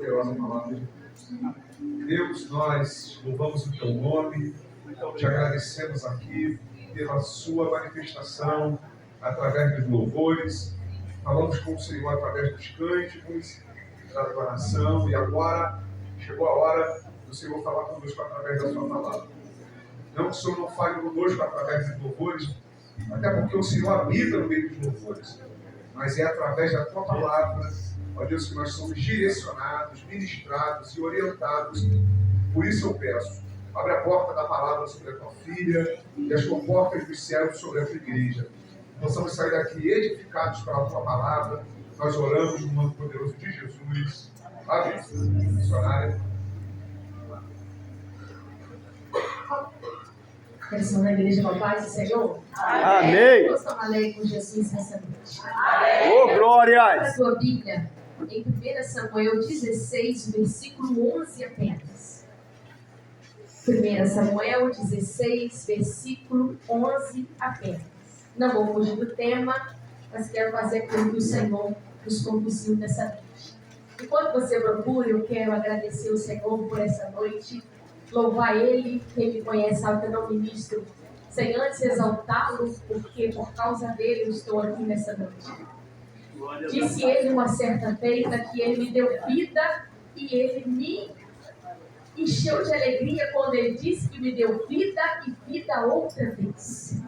poderosa palavra de Deus. Deus, nós louvamos o teu nome, te agradecemos aqui pela sua manifestação através dos louvores, falamos com o Senhor através dos cânticos, da adoração, e agora chegou a hora do Senhor falar conosco através da sua palavra. Não que o Senhor não fale conosco através dos louvores, até porque o Senhor habita no meio dos louvores, mas é através da tua palavra, ó Deus, que nós somos direcionados, ministrados e orientados. Por isso eu peço, abre a porta da palavra sobre a tua filha e as portas dos céus sobre a tua igreja. Possamos sair daqui edificados pela tua palavra. Nós oramos no nome poderoso de Jesus. Amém. Missionária. Pessoal da igreja com a paz do Senhor. Amém. Nós estamos alegres com Jesus nessa noite. Ô, glória! A sua Bíblia, em 1 Samuel 16, versículo 11 apenas. 1 Samuel 16, versículo 11 apenas. Não vou fugir do tema, mas quero fazer aquilo que o Senhor nos conduziu nessa noite. Enquanto você procura, eu quero agradecer o Senhor por essa noite, louvar Ele. Quem me conhece sabe que eu não ministro sem antes exaltá-lo, porque por causa dele eu estou aqui nessa noite. Disse ele uma certa feita que ele me deu vida e ele me encheu de alegria quando ele disse que me deu vida e vida outra vez.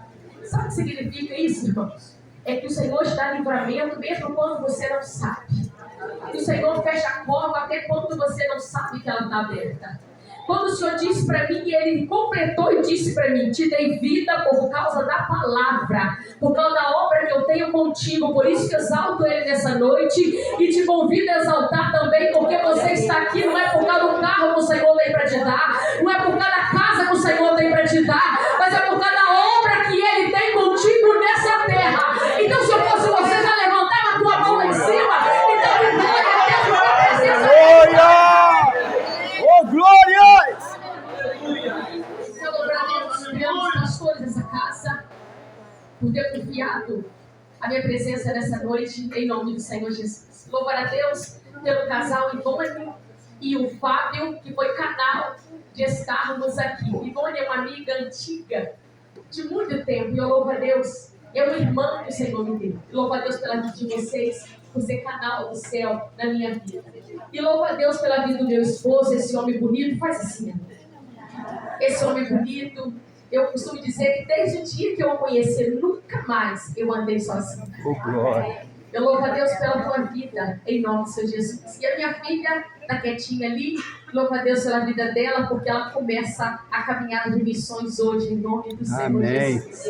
Sabe o que significa isso, irmãos? É que o Senhor está em livramento mesmo quando você não sabe. O Senhor fecha a cova até quando você não sabe que ela está aberta. Quando o Senhor disse para mim, Ele completou e disse para mim: te dei vida por causa da palavra, por causa da obra que eu tenho contigo. Por isso que exalto Ele nessa noite e te convido a exaltar também, porque você está aqui não é por causa do carro que o Senhor tem para te dar, não é por causa da casa que o Senhor tem para te dar, mas é por causa da obra que Ele tem contigo nessa terra. Então, se eu fosse você, já levantava a tua mão lá em cima e dava glória a Deus por a presença dele. Ô, glória! Pastores dessa casa, por ter confiado a minha presença nessa noite, em nome do Senhor Jesus. Louvar a Deus pelo casal Ivone e o Fábio, que foi canal de estarmos aqui. Ivone é uma amiga antiga, de muito tempo, e eu louvo a Deus, é uma irmã que o Senhor me deu. Louvo a Deus pela vida de vocês, por ser canal do céu na minha vida. E louvo a Deus pela vida do meu esposo, esse homem bonito. Faz assim, esse homem bonito. Eu costumo dizer que desde o dia que eu o conheci, nunca mais eu andei sozinha. Eu louvo a Deus pela tua vida, em nome do Senhor Jesus. E a minha filha está quietinha ali, louvo a Deus pela vida dela, porque ela começa a caminhada de missões hoje, em nome do Senhor Amém. Jesus.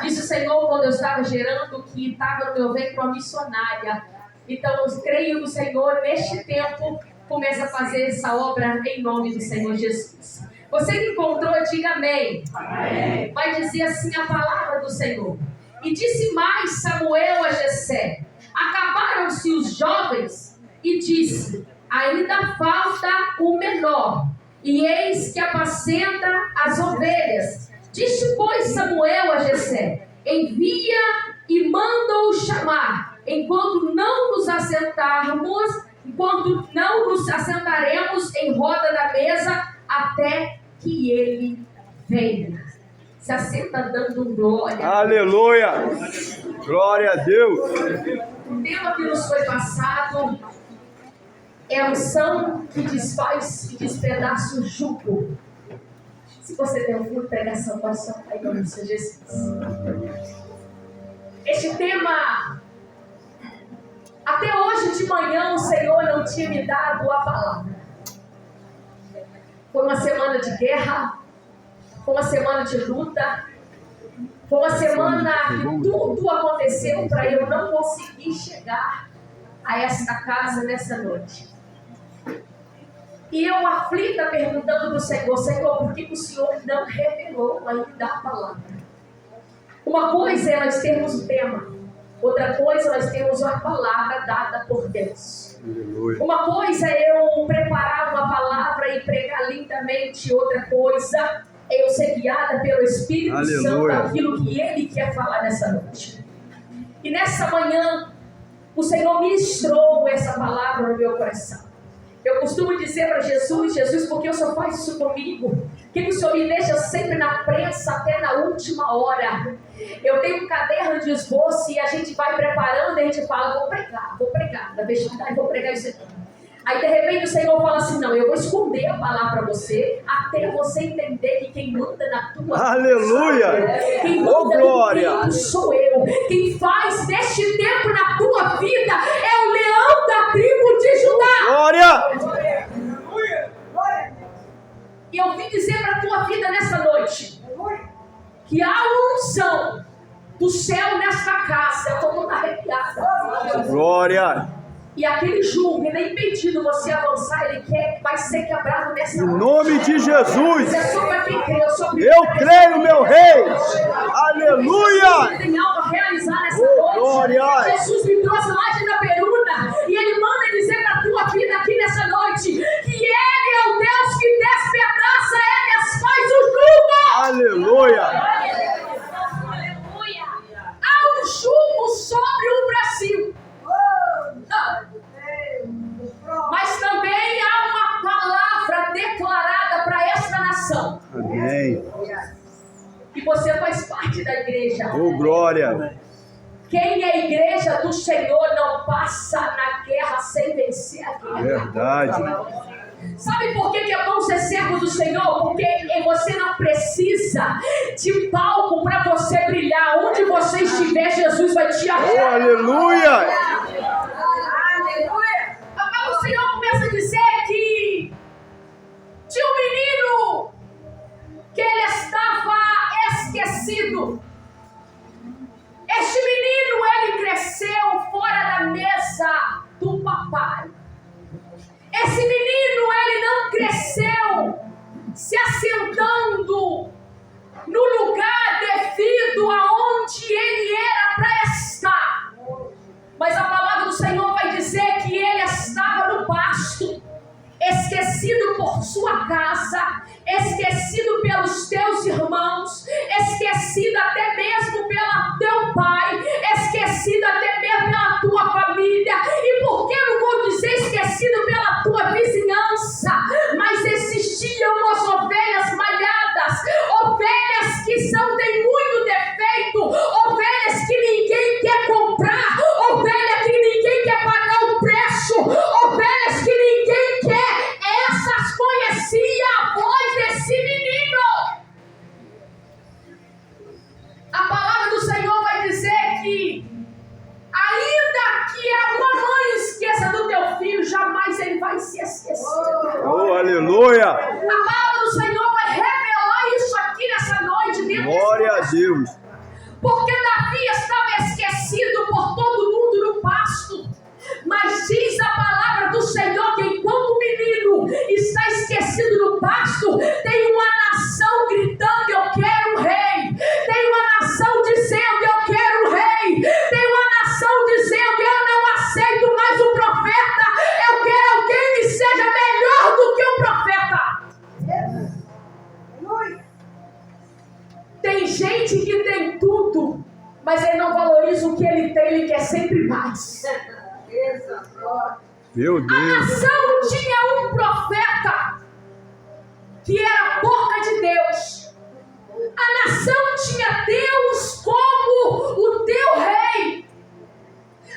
Disse o Senhor, quando eu estava gerando, que estava no meu ventre uma missionária. Então eu creio no Senhor, neste tempo, começa a fazer essa obra em nome do Senhor Jesus. Você que encontrou, diga amém. Amém. Vai dizer assim a palavra do Senhor. E disse mais Samuel a Jessé: acabaram-se os jovens, e disse: ainda falta o menor, e eis que apacenta as ovelhas. Disse, pois, Samuel a Jessé: envia e manda-o chamar, enquanto não nos assentaremos em roda da mesa, até que ele venha. Se assenta dando glória. Aleluia! Glória a Deus! O tema que nos foi passado é a unção que desfaz e despedaça o jugo. Se você tem alguma pregação, pode soltar em nome do Senhor Jesus. Este tema, até hoje de manhã o Senhor não tinha me dado a palavra. Foi uma semana de guerra, foi uma semana de luta, foi uma semana que tudo aconteceu para eu não conseguir chegar a esta casa nessa noite. E eu aflita perguntando para o Senhor: Senhor, por que o Senhor não revelou ainda a palavra? Uma coisa é nós termos o tema, outra coisa nós temos a palavra dada por Deus. Uma coisa é eu preparar uma palavra e pregar lindamente, outra coisa é eu ser guiada pelo Espírito Santo daquilo que Ele quer falar nessa noite. E nessa manhã, o Senhor ministrou essa palavra no meu coração. Eu costumo dizer para Jesus, Jesus, por que o Senhor faz isso comigo? Por que o Senhor me deixa sempre na prensa até na última hora? Eu tenho um caderno de esboço e a gente vai preparando e a gente fala, vou pregar, da vestibular, vou pregar isso aqui. Aí de repente o Senhor fala assim, não, eu vou esconder a palavra para você, até você entender que quem manda na tua Aleluia! vida, quem Oh, manda glória! no tempo sou eu, quem faz deste tempo na tua vida é o leão da tribo de Judá. Glória! E eu vim dizer para a tua vida nessa noite, que há uma unção do céu nesta casa, eu estou toda arrepiada. Glória! E aquele jugo, ele é impedido você avançar, ele vai ser quebrado nessa Em nome de Jesus! É só para quem crê, Eu creio, meu Rei! Aleluia! Tem algo a realizar nessa noite. Glória! Jesus me trouxe lá de Itaperuna e ele manda dizer para a tua vida aqui nessa noite que ele é o Deus que despedaça, ele desfaz o jugo. Aleluia! Há um jugo sobre o Brasil. Mas também há uma palavra declarada para esta nação. Amém! E você faz parte da igreja. Oh, glória! Quem é igreja do Senhor não passa na guerra sem vencer a guerra. Verdade! Sabe por que é bom ser servo do Senhor? Porque você não precisa de palco para você brilhar. Onde você estiver, Jesus vai te Oh, achar. aleluia! O Senhor começa a dizer que tinha um menino que ele estava esquecido. Este menino, ele cresceu fora da mesa do papai. Esse menino, ele não cresceu se assentando no lugar devido aonde ele era para estar. Mas a palavra do Senhor vai dizer que ele estava no pasto, esquecido por sua casa, esquecido pelos teus irmãos, esquecido até mesmo pelo teu pai, esquecido até mesmo pela tua família. E por que eu não vou dizer esquecido pela tua vizinhança? Mas existiam umas ovelhas malhadas, ovelhas que têm muito defeito, ovelhas que ninguém quer comprar, ovelha que ninguém quer pagar o preço, ovelhas que ninguém quer. Essas conheciam a voz desse menino. A palavra do Senhor vai dizer que ainda que a mamãe esqueça do teu filho, jamais ele vai se esquecer. Oh, aleluia! A palavra do Senhor vai revelar isso aqui nessa noite. Glória a Deus! Porque Davi estava esquecido por todo mundo no pasto. Mas diz a palavra do Senhor que enquanto o menino está esquecido no pasto, tem uma nação gritando, eu quero o rei. Tem uma nação dizendo, eu quero o rei. Tem uma nação dizendo, eu não aceito mais o profeta. Eu quero alguém que seja melhor do que o profeta. Tem gente que tem tudo, mas ele não valoriza o que ele tem, ele quer sempre mais. Meu A Deus! nação tinha um profeta que era a boca de Deus. A nação tinha Deus como o teu rei.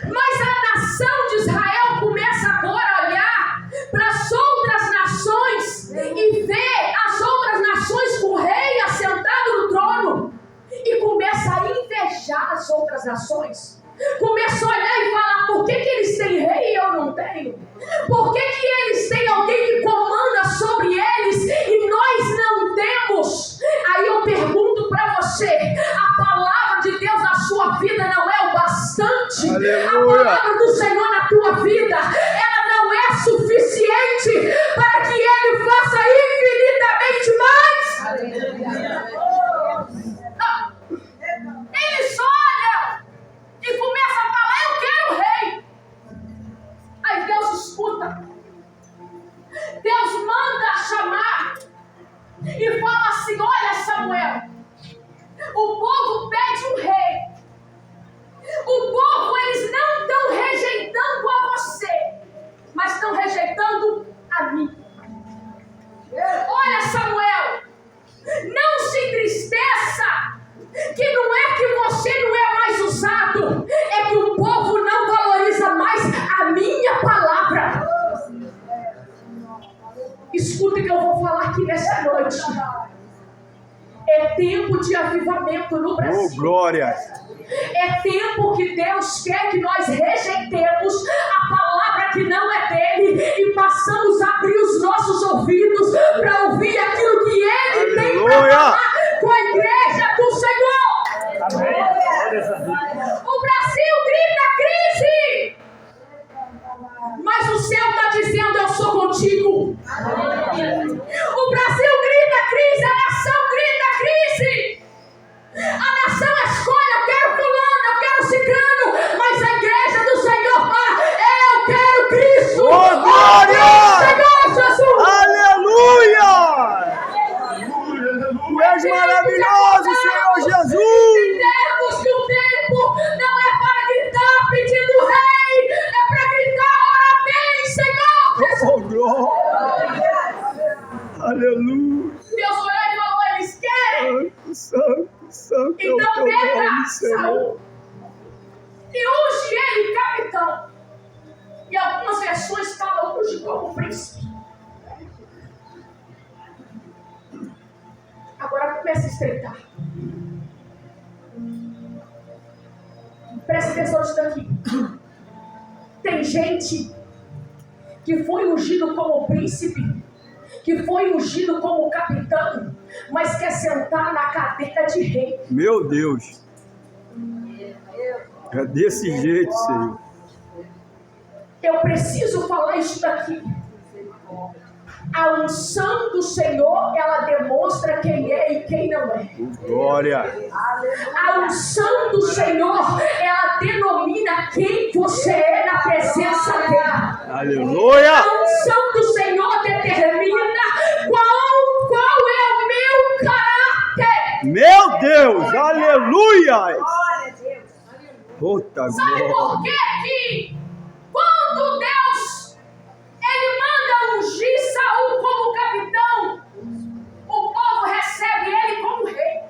Mas a nação de Israel começa agora a olhar para as outras nações e ver as outras nações com o rei assentado no trono e começa a invejar as outras nações. Começa a olhar e falar, por que eles têm rei e eu não tenho? Por que eles têm alguém que comanda sobre eles e nós não temos? Aí eu pergunto para você, a palavra de Deus na sua vida não é o bastante? Aleluia. A palavra do Senhor na tua vida, ela não é suficiente para que Ele faça infinitamente mais? Eles olham e começa a falar, eu quero o rei. Aí Deus escuta. Deus manda chamar e fala assim, olha Samuel, o povo pede um rei. O povo, eles não estão rejeitando a você, mas estão rejeitando Escuta o que eu vou falar aqui nessa noite. É tempo de avivamento no Oh, Brasil. glória. É tempo que Deus quer que nós rejeitemos a palavra que não é dele e passamos a abrir os nossos ouvidos para ouvir aquilo que ele tem para Aleluia. falar com a igreja do Senhor. O Brasil grita crise, mas o céu está dizendo: eu sou contigo. O Brasil grita crise, a nação grita crise. A nação escolhe: eu quero fulano, eu quero ciclano, mas a igreja do Senhor fala: eu quero Cristo. Oh, glória! Senhor Jesus. Aleluia! Tu és maravilhoso, Senhor Jesus! Entendemos que o tempo não é para gritar pedindo rei, é para gritar: ora bem, Senhor. Oh, glória! Aleluia! Deus olhou e falou: eles querem. Santo, santo é o Então teu pega nome, Senhor. Saul e unge ele capitão. E algumas versões falam unge como príncipe. Agora começa a estreitar. Presta atenção nisso daqui. Tem gente que foi ungido como príncipe, que foi ungido como capitão, mas quer sentar na cadeira de rei. Meu Deus. É desse jeito, Senhor. Eu preciso falar isso daqui. A unção do Senhor, ela demonstra quem é e quem não é. Glória. A unção do Senhor, ela denomina quem você é na presença dele. Aleluia. A unção do Senhor determina qual é o meu caráter. Meu Deus. Aleluia. Puta Sabe por glória. quê que quando Deus ele manda ungir Saul como capitão, o povo recebe ele como rei?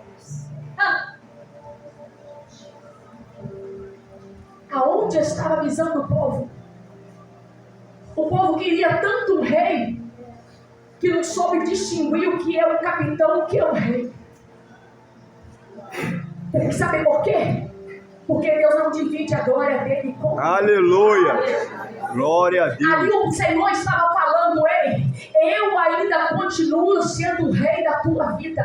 Aonde estava a visão do povo? O povo queria tanto um rei que não soube distinguir o que é um capitão e o que é um rei. Tem que saber por quê? Porque Deus não divide a glória dele com... Aleluia. Glória a Deus. Ali o Senhor estava falando: ei, eu ainda continuo sendo o rei da tua vida.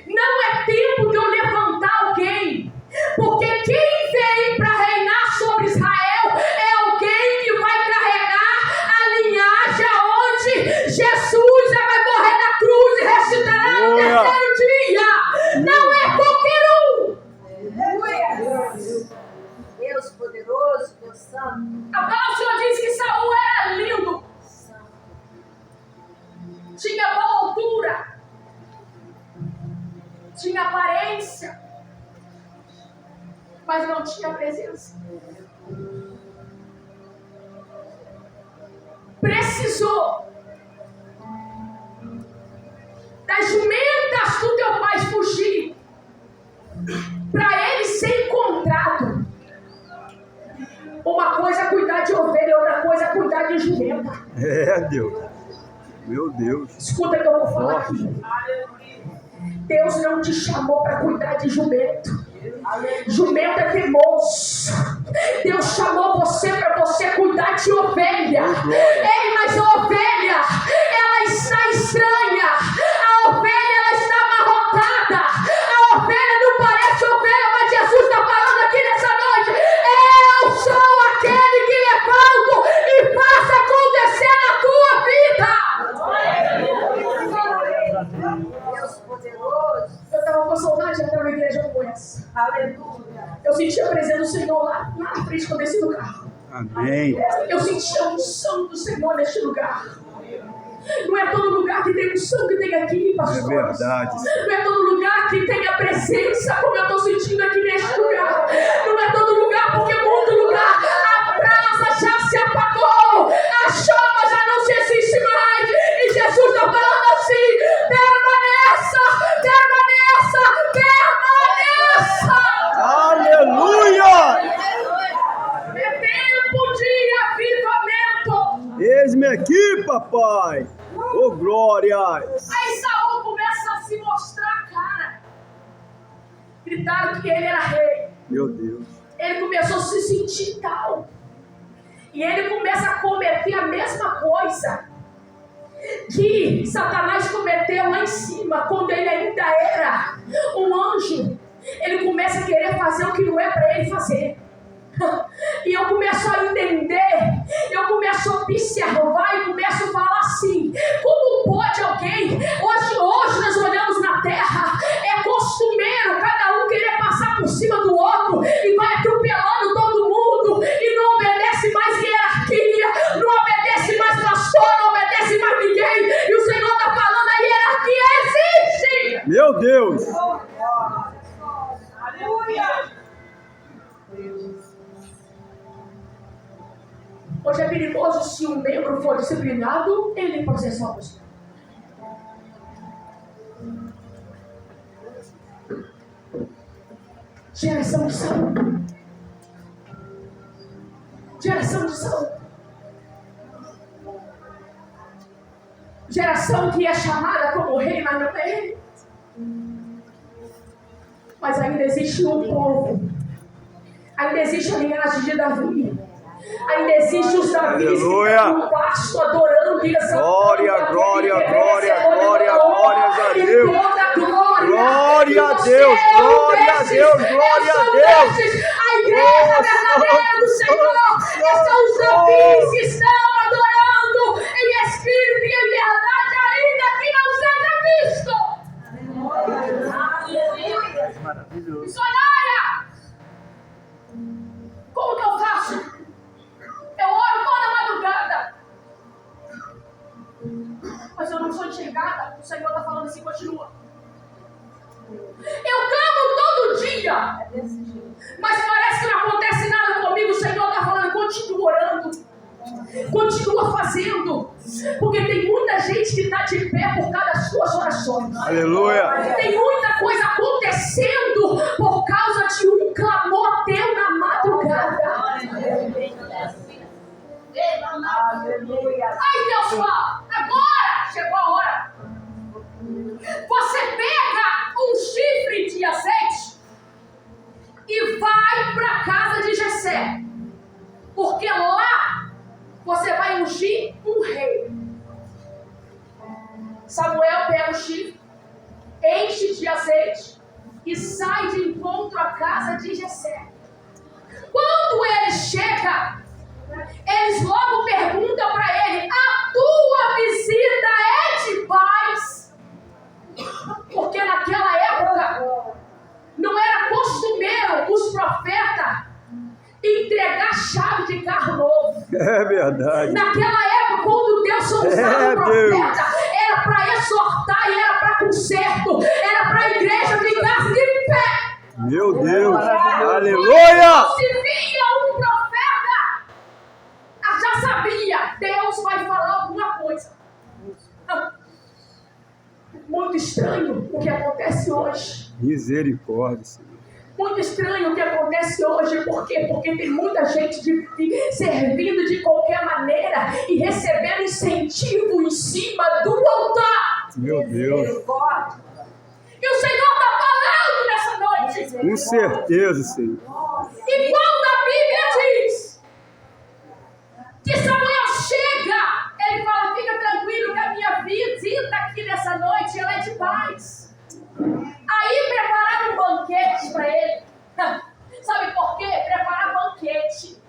Não é tempo de eu levantar alguém, porque quem veio para reinar sobre Israel é alguém que vai carregar a linhagem aonde Jesus vai morrer na cruz e ressuscitará no terceiro dia. Não é qualquer um. Deus poderoso, Deus santo. A palavra do Senhor diz que Saul era lindo, tinha boa altura, tinha aparência, mas não tinha presença. Precisou das jumentas do teu pai fugir para ele ser encontrado. Uma coisa é cuidar de ovelha, outra coisa é cuidar de jumenta. É, Deus. Meu Deus. Escuta o que eu vou falar aqui. Deus não te chamou para cuidar de jumento. Jumento é teimoso. Deus chamou você para você cuidar de ovelha. Ei, mas a ovelha, ela está estranha. A ovelha, ela está amarrotada. A ovelha não parece ovelha, mas Jesus está falando aqui nessa noite: eu sou aquele que levanto e faço acontecer na tua vida. Deus poderoso. Eu estava com saudade de entrar numa igreja como essa. Aleluia. Eu senti a presença do Senhor lá na frente quando eu desci do carro. Amém. Eu senti a unção do Senhor neste lugar. Não é todo lugar que tem unção que tem aqui, pastor. É verdade. Não é todo lugar que tem a presença como eu estou sentindo aqui neste lugar. Não é todo lugar, porque muito lugar a brasa já se apagou, a chama já não se existe mais. E Jesus está falando assim: permaneça, permaneça, permaneça. Aleluia. É tempo de avivamento. Eis-me aqui, papai. Ô, glória. Aí Saul começa a se mostrar a cara. Gritaram que ele era rei. Meu Deus. Ele começou a se sentir tal. E ele começa a cometer a mesma coisa que Satanás cometeu lá em cima, quando ele ainda era um anjo. Ele começa a querer fazer o que não é para ele fazer. E eu começo a entender, eu começo a observar e começo a falar assim: como pode alguém, hoje nós olhamos na terra, é costumeiro cada um querer passar por cima do outro e vai atropelando todo mundo e não obedece mais hierarquia, não obedece mais pastor, não obedece mais ninguém, e o Senhor está falando: a hierarquia existe. Meu Deus. Aleluia. Hoje é perigoso se um membro for disciplinado, ele processar você. Geração de Saul. Geração de Saul. Geração que é chamada como rei, mas não é rei. Mas ainda existe um povo. Ainda existe a linhagem de Davi. Ainda existe os Davis que estão no pasto adorando e exaltando. Glória, glória, glória, glória, glórias a Deus. Glória a Deus, glória a Deus, glória a Deus. A igreja verdadeira do Senhor são os Davis que estão adorando em espírito e em verdade, ainda que não seja visto. Aleluia. Maravilhoso. Missionária! Como que eu faço? Eu oro toda madrugada. Mas eu não sou enxergada. O Senhor está falando assim, continua. Eu clamo todo dia. É desse jeito. Mas parece que não acontece nada comigo. O Senhor está falando, continua orando. Continua fazendo. Porque tem muita gente que está de pé por causa das suas orações. Aleluia. Tem muita coisa acontecendo por causa de um clamor teu na madrugada. Aleluia. Aí Deus fala, agora chegou a hora. Você pega um chifre de azeite e vai para a casa de Jessé. Porque lá você vai ungir um rei. Samuel pega o chifre, enche de azeite e sai de encontro à casa de Jessé. Quando ele chega, eles logo perguntam para ele: a tua visita é de paz? Porque naquela época não era costumeiro os profetas entregar chave de carro novo. É verdade. Naquela época, quando Deus usava o profeta, era para exortar e era para conserto, era para a igreja ficar de pé. Meu Deus. Aleluia. Se via um profeta, já sabia, Deus vai falar alguma coisa. Muito estranho o que acontece hoje. Misericórdia, Senhor. Muito estranho o que acontece hoje. Por quê? Porque tem muita gente servindo de qualquer maneira e recebendo incentivo em cima do altar. Meu Deus. Misericórdia. E o Senhor está falando nessa noite. Com certeza, Senhor. E quando a Bíblia diz que Samuel chega, ele fala: fica tranquilo que a minha visita aqui nessa noite ela é de paz. Aí prepararam um banquete para ele. Sabe por quê? Preparar banquete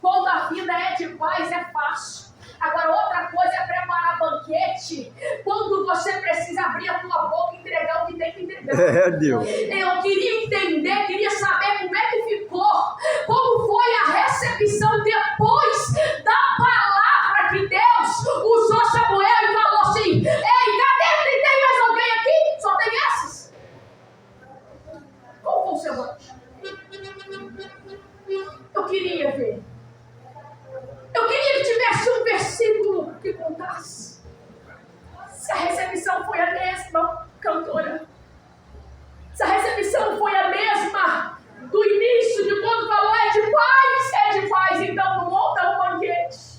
quando a vida é de paz é fácil. Agora outra coisa é preparar banquete quando você precisa abrir a tua boca e entregar o que tem que entregar. É, Deus. Eu queria entender, queria saber como é que ficou, como foi a recepção depois da palavra que Deus usou Samuel e falou assim: ei, cadê? Tem mais alguém aqui? Só tem esses? Qual foi o seu anjo? Eu queria ver. Eu queria que tivesse um versículo que contasse se a recepção foi a mesma, cantora. Se a recepção foi a mesma do início, de quando falou é de paz, então monta um banquete.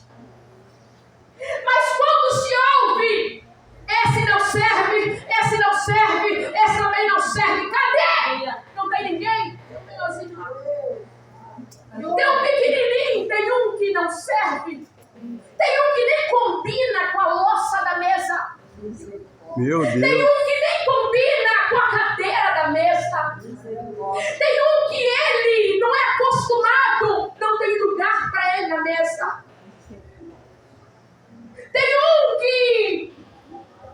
Meu Tem Deus. um que nem combina com a cadeira da mesa. Tem um que ele não é acostumado, não tem lugar para ele na mesa. Tem um que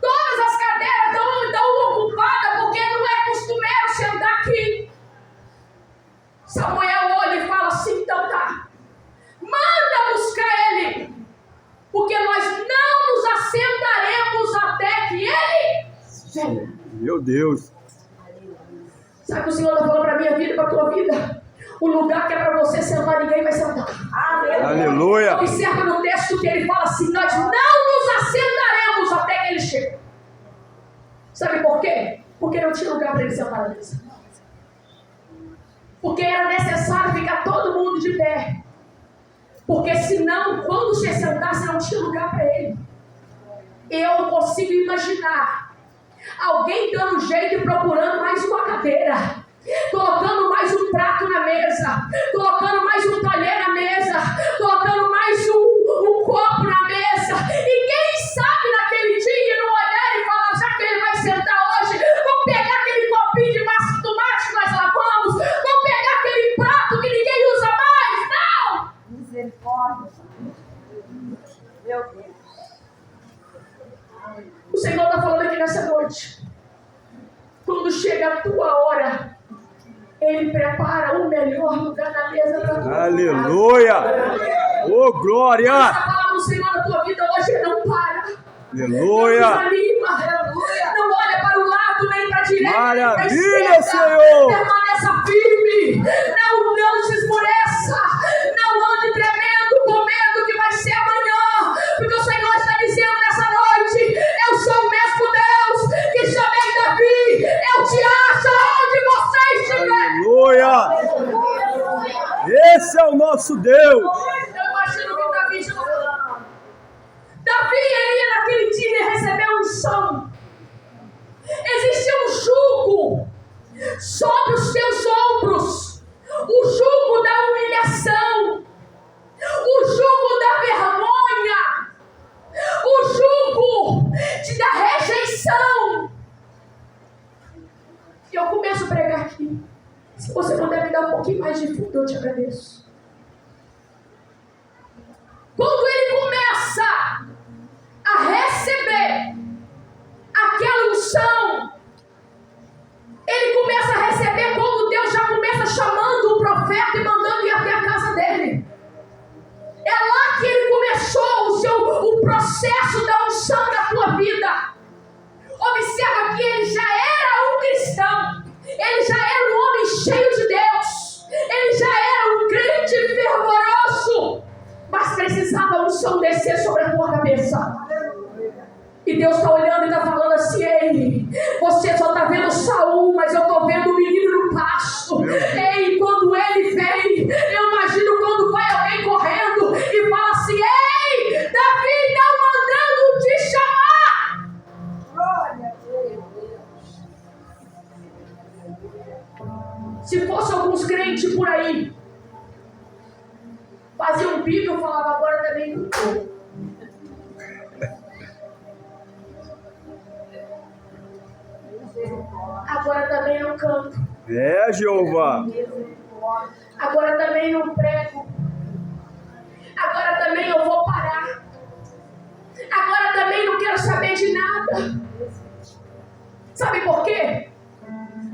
todas as cadeiras estão ocupadas porque não é costumeiro sentar aqui. Samuel olha e fala assim: então tá, manda buscar ele, porque nós não nos assentaremos até que ele venha. Meu Deus. Sabe o que o Senhor está falando para a minha vida e para a tua vida? O lugar que é para você sentar, ninguém vai sentar. Aleluia. Observa no texto que ele fala assim: nós não nos assentaremos até que ele chegue. Sabe por quê? Porque não tinha lugar para ele sentar na mesa. Porque era necessário ficar todo mundo de pé. Porque senão, quando você sentasse, não tinha lugar para ele. Eu consigo imaginar alguém dando jeito e procurando mais uma cadeira, colocando mais um prato na mesa, colocando mais um talher na mesa, colocando mais um copo na mesa. E quem sabe naquele dia não olhar e falar: já que ele vai sentar hoje, vamos pegar aquele copinho de massa de tomate que nós lavamos, vamos pegar aquele prato que ninguém usa mais. Não! Misericórdia. Meu Deus. O Senhor está falando aqui nessa noite. Quando chega a tua hora, Ele prepara o melhor lugar na mesa para tu. Aleluia. Oh, glória. Essa palavra do Senhor na tua vida hoje não para. Aleluia. Não desanima. Não olha para o lado nem para a direita. Maravilha, Senhor. Permaneça firme. Não se esmoreça. Não ande tremendo com medo que vai ser amanhã. Porque o Senhor está dizendo nessa noite: eu sou o mesmo Deus que chamei Davi. Eu te acho onde você estiver. Aleluia. Esse é o nosso Deus. Eu imagino que Davi chegou. Davi ia naquele dia e recebeu unção. Existia um jugo sobre os seus ombros, o jugo da humilhação, o jugo da vergonha, o jugo da rejeição. E eu começo a pregar aqui. Se você puder me dar um pouquinho mais de fundo, eu te agradeço. Quando ele começa a receber aquela unção, ele começa a receber quando Deus já começa chamando o profeta e mandando ir até a casa dele. É lá que ele começou o processo da unção da tua vida. Observa que ele já era um cristão, ele já era um homem cheio de Deus, ele já era um crente fervoroso, mas precisava a unção descer sobre a tua cabeça. E Deus está olhando e está falando assim: ei, você só está vendo Saul, mas eu estou vendo o menino no pasto. Ei, quando ele vem, eu imagino quando vai alguém correndo e fala assim: ei, Davi está mandando te chamar. Glória a Deus. Se fosse alguns crentes por aí, faziam um bico, eu falava: agora também não estou. Agora também não canto. É, Jeová. Agora também não prego. Agora também eu vou parar. Agora também não quero saber de nada. Sabe por quê?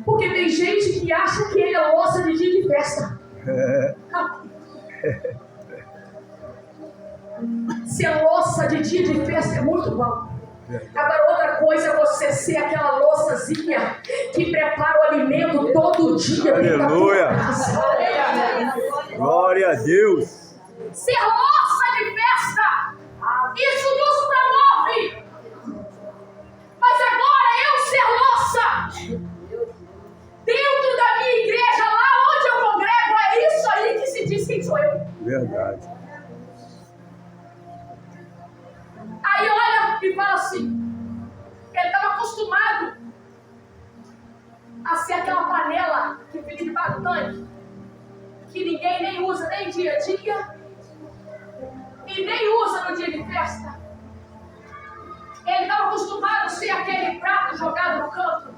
Porque tem gente que acha que ele é louça de dia de festa. Ser louça de dia de festa é muito bom. Agora outra coisa é você ser aquela louçazinha que prepara o alimento todo dia. Aleluia. Glória a Deus. Ser louça de festa, isso nos promove. Mas agora eu ser louça dentro da minha igreja, lá onde eu congrego, é isso aí que se diz quem sou eu. Verdade. Aí olha e fala assim: ele estava acostumado a ser aquela panela que fica debaixo do tanque, que ninguém nem usa nem dia a dia e nem usa no dia de festa. Ele estava acostumado a jogado no canto.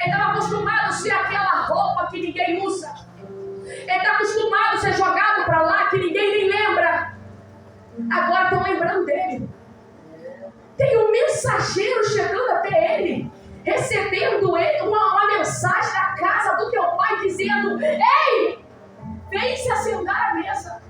Ele estava acostumado a ser aquela roupa que ninguém usa. Ele está acostumado a ser jogado para lá que ninguém nem lembra. Agora estão lembrando dele. Tem um mensageiro chegando até ele, recebendo ele uma mensagem da casa do teu pai, dizendo: ei, vem se assentar à mesa.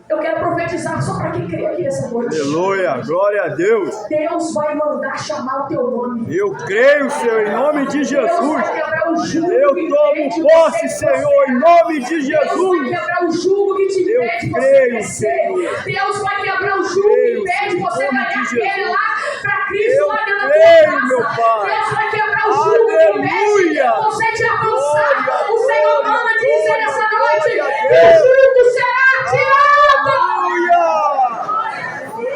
Eu quero profetizar só para quem crê aqui nessa noite. Aleluia, glória a Deus. Deus vai mandar chamar o teu nome. Eu creio, Senhor, em nome de Deus Jesus. vai quebrar o jugo Eu que tomo impede posse, você Senhor, em nome de Deus vai Jesus. quebrar o jugo que te Eu impede você creio, crescer. Senhor. Deus vai quebrar o jugo que creio, impede Senhor, você em nome ganhar de aquele Jesus. lá para Cristo Eu lá dentro da creio, tua meu casa. Pai. Deus vai quebrar o jugo que impede Aleluia. você te avançar. Glória, O Senhor glória, manda dizer glória, essa glória noite a que o Deus. jugo será tirado. Aleluia.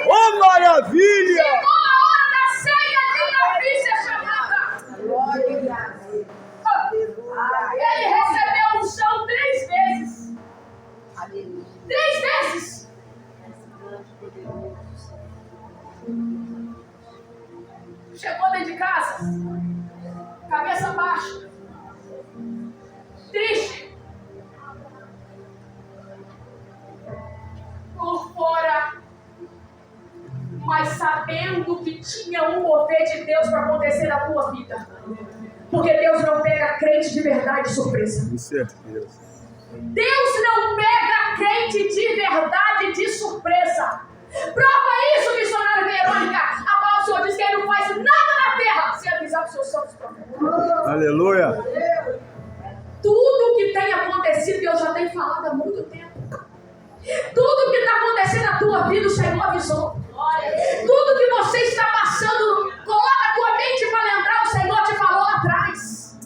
Oh, maravilha. Chegou a hora da ceia de Davi ser chamada. Glória a Deus. Ele recebeu unção 3 vezes. Aleluia. 3 vezes. Chegou dentro de casa, cabeça baixa, triste, por fora, mas sabendo que tinha um mover de Deus para acontecer na tua vida. Porque Deus não pega crente de verdade de surpresa. Com certeza. Deus não pega crente de verdade de surpresa. Prova isso, missionária Verônica. A palavra do Senhor diz que ele não faz nada na terra sem avisar os seus santos profetas. Aleluia. Tudo que tem acontecido, Deus já tem falado há muito tempo. Tudo que está acontecendo na tua vida, o Senhor avisou. Tudo que você está passando, coloca a tua mente para lembrar, o Senhor te falou lá atrás.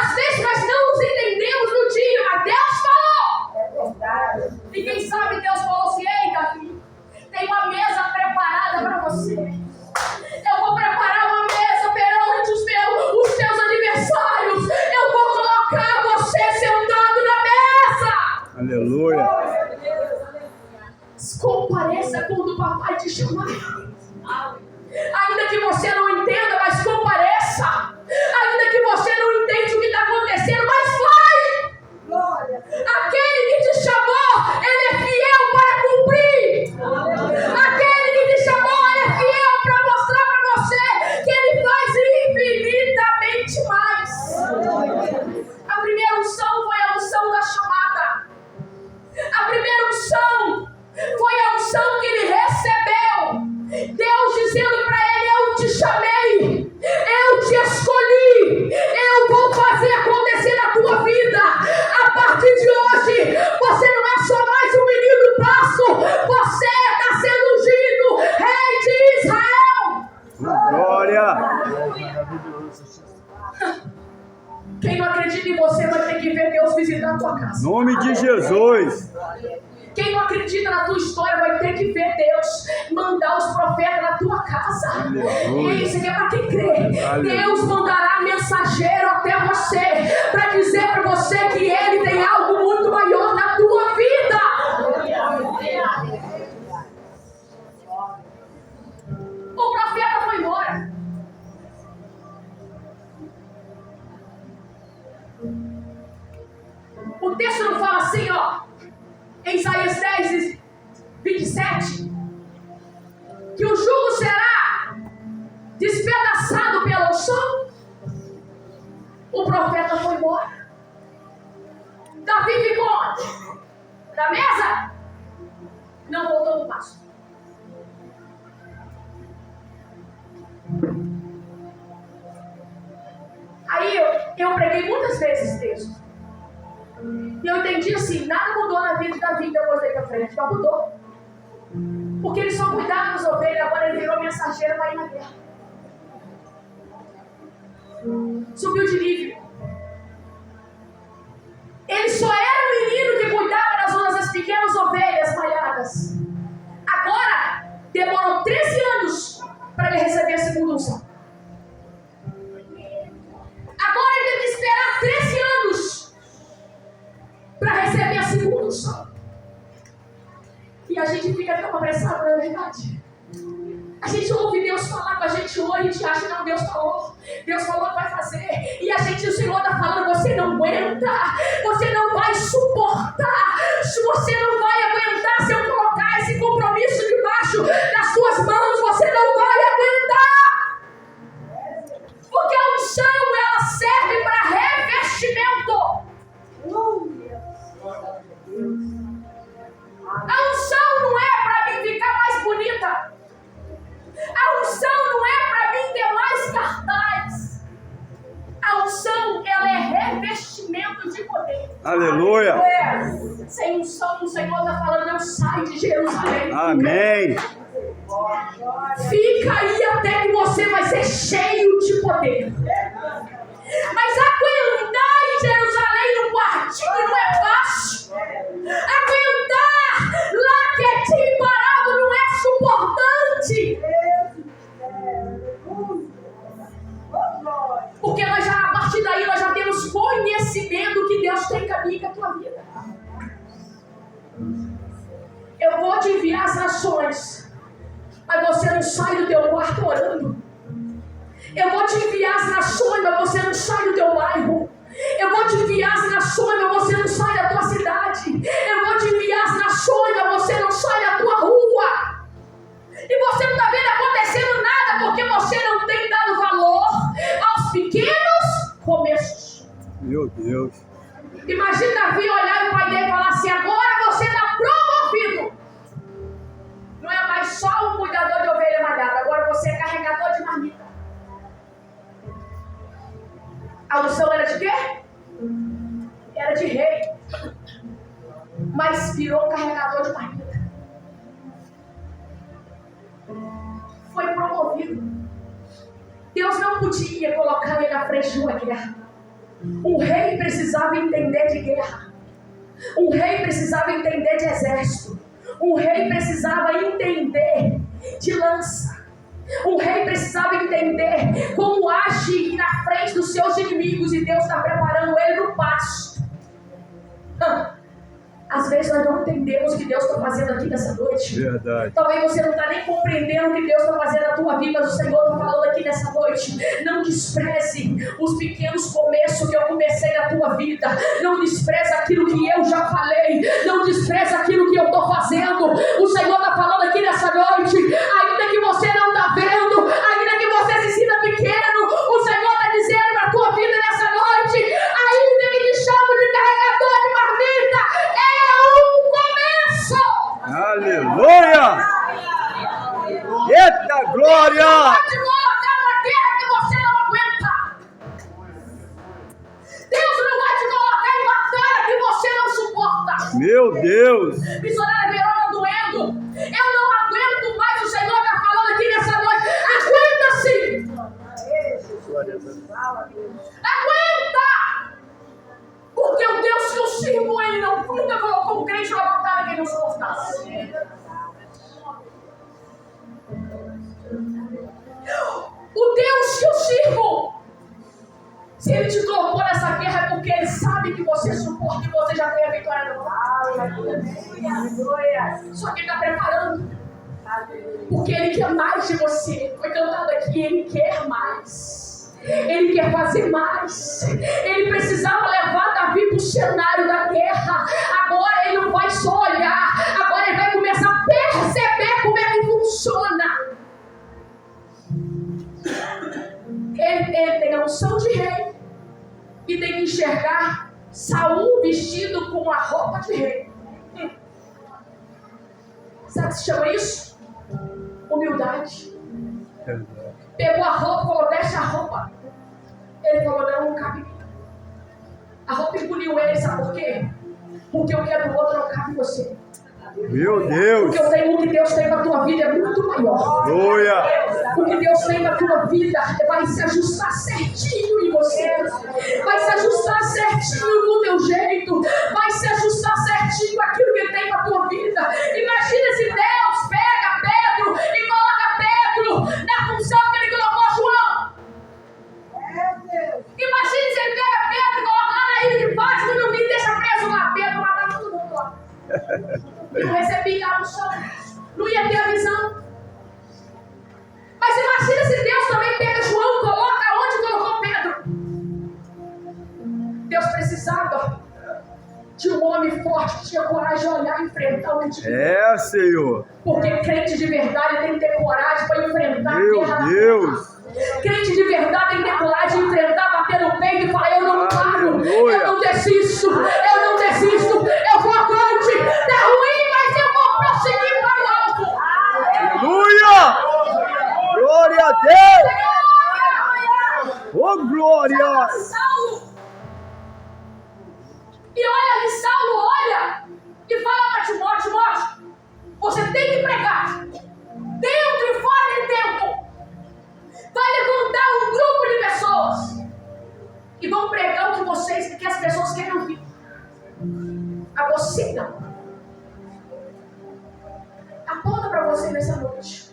Às vezes nós não nos entendemos no dia, mas Deus falou. É verdade. E quem sabe Deus falou assim: ei, Davi, tem uma mesa preparada para você. Eu vou preparar uma mesa perante os teus adversários. Eu vou colocar você sentado na mesa. Aleluia. Compareça quando o papai te chamar. Ainda que você não entenda, mas compareça. Ainda que você não entende o que está acontecendo, mas vai. Glória. Aquele que te chamou, ele é fiel para cumprir. Aquele que te chamou, ele é fiel para mostrar para você que ele faz infinitamente mais. A primeira unção foi a unção da chamada. A primeira unção foi a unção que ele recebeu. Deus dizendo para ele: eu te chamei, eu te escolhi, eu vou fazer acontecer na tua vida. A partir de hoje, você não é só mais um menino pasto, você está sendo ungido, rei de Israel. Glória. Quem não acredita em você vai ter que ver Deus visitar a tua casa. Nome de Jesus. Quem não acredita na tua história vai ter que ver Deus mandar os profetas na tua casa. Aleluia. E isso aqui é para quem crê. Aleluia. Deus mandará mensageiro até você para dizer para você que Ele tem algo muito maior na tua vida. O profeta foi embora. O texto não fala assim, ó, em Isaías 10, 27, que o jugo será despedaçado pela unção. O profeta foi embora. Davi ficou onde? Na mesa? Não voltou no passo. Aí eu preguei muitas vezes esse texto. E eu entendi assim: nada mudou na vida de Davi depois daí pra frente. Não mudou. Porque ele só cuidava das ovelhas, agora ele virou mensageiro para ir na guerra. Subiu de nível. Ele só era um menino que cuidava das pequenas ovelhas malhadas. Agora, demorou 13 anos para ele receber a segunda unção. Agora ele teve que esperar 13 anos para receber a segunda unção. E a gente fica tão apressado, não é verdade? A gente ouve Deus falar com a gente hoje, a gente acha que não, Deus falou que vai fazer. E a gente, o Senhor está falando, você não aguenta, você não vai suportar, você não vai aguentar se eu colocar esse compromisso debaixo das suas mãos, você não vai aguentar. Porque a unção, ela serve para revestimento. A unção não é para mim ficar mais bonita. A unção não é para mim ter mais cartaz. A unção, ela é revestimento de poder. Aleluia. Sem unção, o Senhor está falando, não sai de Jerusalém. Amém. Fica aí até que você vai ser cheio de poder. Mas aguentar em Jerusalém no quartinho não é fácil. Aguentar lá quietinho e parado não é suportante. Porque nós já, a partir daí, nós já temos conhecimento que Deus tem caminho com a tua vida. Eu vou te enviar as nações, mas você não sai do teu quarto orando. Eu vou te enviar as nações, mas você não sai do teu bairro. Eu vou te enviar as nações, mas você não sai da tua cidade. Eu vou te enviar as nações, mas você não sai da tua rua. E você não está vendo acontecendo nada, porque você não tem dado valor aos pequenos começos. Meu Deus. Imagina Davi olhar o pai dele e falar assim, agora você está promovido. Não é mais só um cuidador de ovelha malhada, agora você é carregador de marmita. A unção era de quê? Era de rei. Mas virou carregador de marmita. Foi promovido. Deus não podia colocar ele à frente de uma guerra. Um rei precisava entender de guerra. Um rei precisava entender de exército. Um rei precisava entender de lança. Um rei precisava entender como agir na frente dos seus inimigos. E Deus está preparando ele no pasto. Às vezes nós não entendemos o que Deus está fazendo aqui nessa noite. Verdade. Talvez você não está nem compreendendo o que Deus está fazendo na tua vida, mas o Senhor está falando aqui nessa noite. Não despreze os pequenos começos que eu comecei na tua vida. Não despreze aquilo que eu já falei. Não despreze aquilo que eu estou fazendo. O Senhor está falando aqui nessa noite. Ainda que você não está vendo, ainda que você se sinta pequeno, o Senhor está dizendo para a tua vida nessa noite. Ainda que te chamo de carregador de marmita, aleluia! Eita glória! Pode colocar uma guerra que você não aguenta. Deus não vai te colocar em batalha que você não suporta. Meu Deus! Missionária Verona doendo. Eu não aguento mais, o Senhor está falando aqui nessa noite. Aguenta-se! Aguenta! Porque o Deus que eu sirvo, Ele nunca colocou um crente numa batalha que Ele não suportasse. O Deus que eu sirvo, se Ele te colocou nessa guerra, é porque Ele sabe que você suporta e você já tem a vitória no Só que Ele está preparando. Porque Ele quer mais de você. Foi cantado aqui, Ele quer mais. Ele quer fazer mais. Ele precisava levar Davi para o cenário da guerra. Agora ele não vai só olhar. Agora ele vai começar a perceber como é que funciona. Ele tem a unção de rei e tem que enxergar Saul vestido com a roupa de rei. Sabe o que se chama isso? Humildade. Pegou a roupa, falou, deixa a roupa. Ele falou, não cabe. A roupa engoliu ele, sabe por quê? Porque o que é do outro não cabe em você. Meu Deus! Porque o que Deus tem para a tua vida é muito maior. Aleluia! O que Deus tem para a tua vida vai se ajustar certinho em você. Vai se ajustar certinho no teu jeito. Vai se ajustar certinho aquilo que Ele tem para a tua vida. Imagina se Deus pega Pedro e coloca Pedro na função que Ele colocou João. Imagina se Ele pega Pedro e coloca lá na ilha de paz, no domingo, deixa preso lá. Pedro mata todo mundo lá. Não recebia a unção, não ia ter a visão. de Deus. É, Senhor. Porque crente de verdade tem que ter coragem para enfrentar a Meu guerra na Deus. terra. Crente de verdade tem que ter coragem de enfrentar, bater no peito e falar: eu não paro, Aleluia. eu não desisto, eu vou avante. Tá ruim, mas eu vou prosseguir para o alto. Aleluia. Glória a Deus. Oh, glória. Saulo. E olha que Saulo olha e fala para Timóteo: Timóteo, você tem que pregar, dentro e fora de tempo. Vai levantar um grupo de pessoas e vão pregar o que as pessoas querem ouvir. A você não. Aponta para você nessa noite.